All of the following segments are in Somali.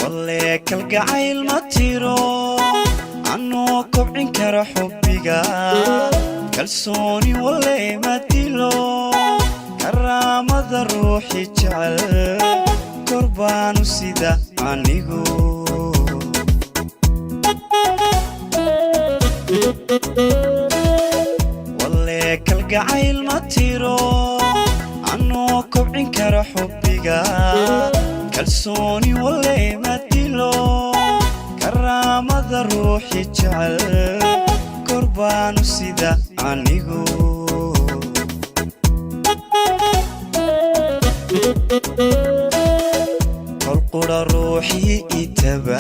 ولك القعيل ما تيرو عنو كوبعين كرا حبيقا كالسوني والله ما تيلو كرامة روحي جعل قربان سيدا عنيقو ولك القعيل ما تيرو عنو كوبعين كرا حبيقا كالسوني والله ما تيلو كرامة روحي جعل قربان سيدا عنيقو قرقر روحي اتبا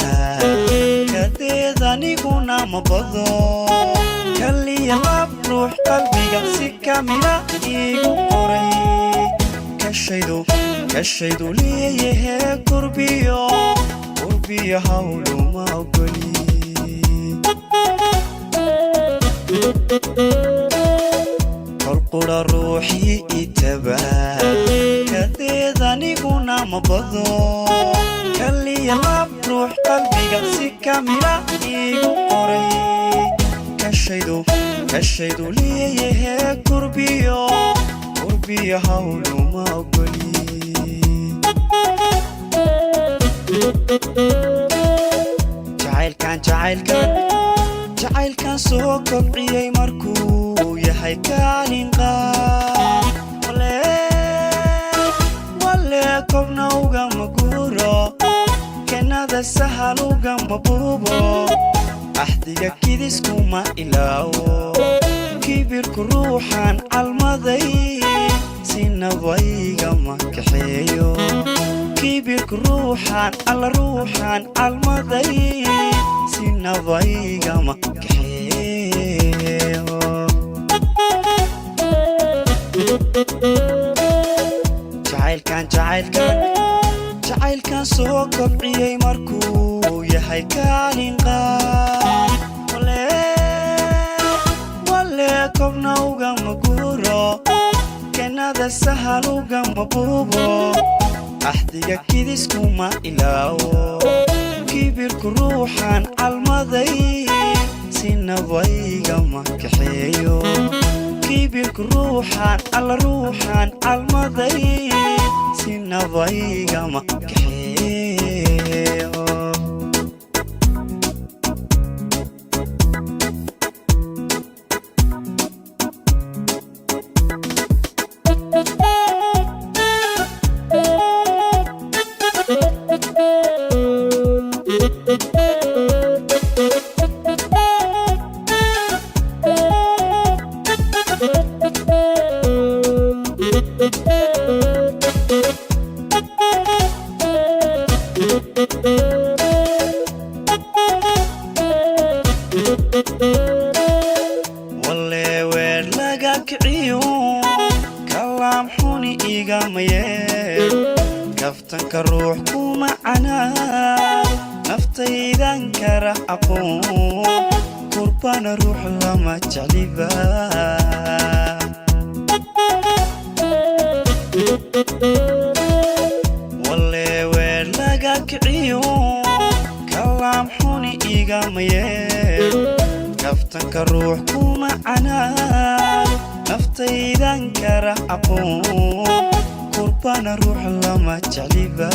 كديد عنيقونا مبضو كاللي يلاب روح قلبي سكامنا ايقو قري كالشيدو ليه قربيو هاولو ما أقولي قرقر روحي اتبا كديد عنيقونا مبضو كاللي يلاب روح قلبي سكامنا ايقو قري كالشيدو ليه قربيو هاولو ما أقولي جعيل كان سو كبعيي مركو يحي كالين قام ولا كبنا وقام مقورو كان هذا السهل وقام مبوبو أحديك كيدسكو ما إلاو كبيرك روحان عالمضي سينا ضيقا ما كحيو كبيرك روحان عالمضي سينا ضيقا ما كحيو جعيل كان سو كبعيي مركو يحي كالين قام ولا كبنا وقام مقورو كان هذا السهل وقام مبوبو أحديك كيدسكو ما إلاو كبيرك روحان عالمضي سينا ضيقا ما كحيو كبيرك روحان عالمضي سينا ضيقا ما كحيو والله وير لقاك عيون كلام حوني إيقا مير كفتنك روحكو معنا نفتي ذنكره أقوم قربان روح لما جعلبا والله وير لقاك عيون كلام حوني إيقا مير كفتنك روحكو معنا نفتي ذنكره أقوم قربان روح لما جعلبا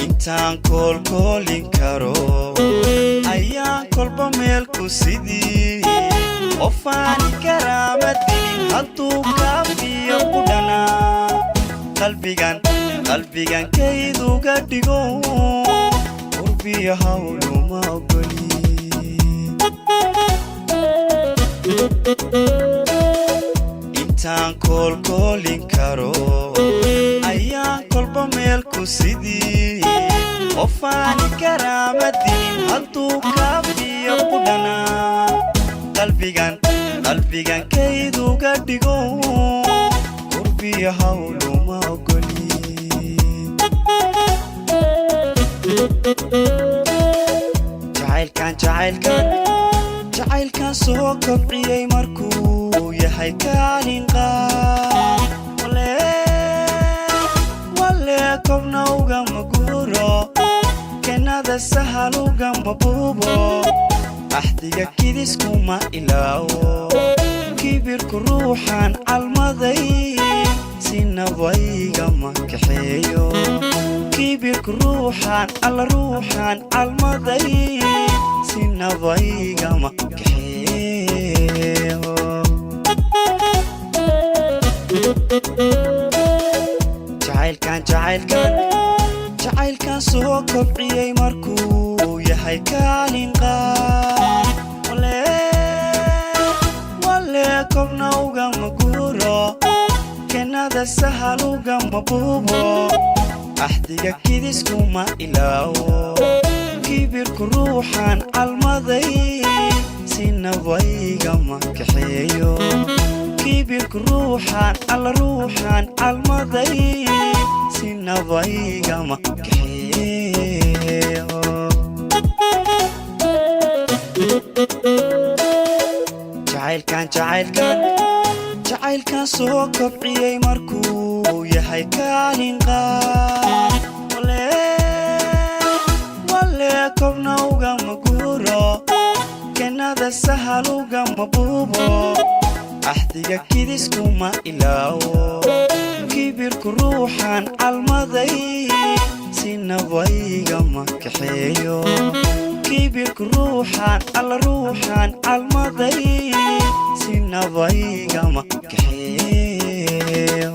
intaan koolkoolin karo ayaan kolba meel ku sidii qofaani karaamadin hadduu kaafiyo ku dhanaa qalbigan kayduga dhigo qurbiyo hawlu ma ogoli intaan koolkoolin karo ayaan kolba meel ku sidii qofaani karaamadin hadduu kaafiyo ku dhanaa qalbigan kayduga dhigo qurbiya hawluma ogoli jacaylkan soo kobciyey markuu yahay kaalin qaad wale kobna ugama guuro kenada sahal ugama buubo axdiga kidiskuma ilaawo kibirku ruuxan calmaday sinabaygama kaxeeyo kibirku ruuxan alla ruuxan calmaday sinabaygama kaxeeyo jacaylkan soo kobciyey markuu yahay kaalin qaad wale kobna ugama guuro kenada sahal ugama buubo axdiga kidiskuma ilaawo kibirku ruuxan calmaday sinabaygama kaxeeyo kibirku ruuxan alla ruuxan calmaday sinabaygama kaxeeyo jacaylkan soo kobciyey markuu yahay kaalin qaad wale kobna ugama guuro kenada sahal ugama buubo axdiga kidiskuma ilaawo kibirku ruuxan calmaday sinabaygama kaxeeyo kibirku ruuxan alla ruuxan calmaday sinabaygama kaxeeyo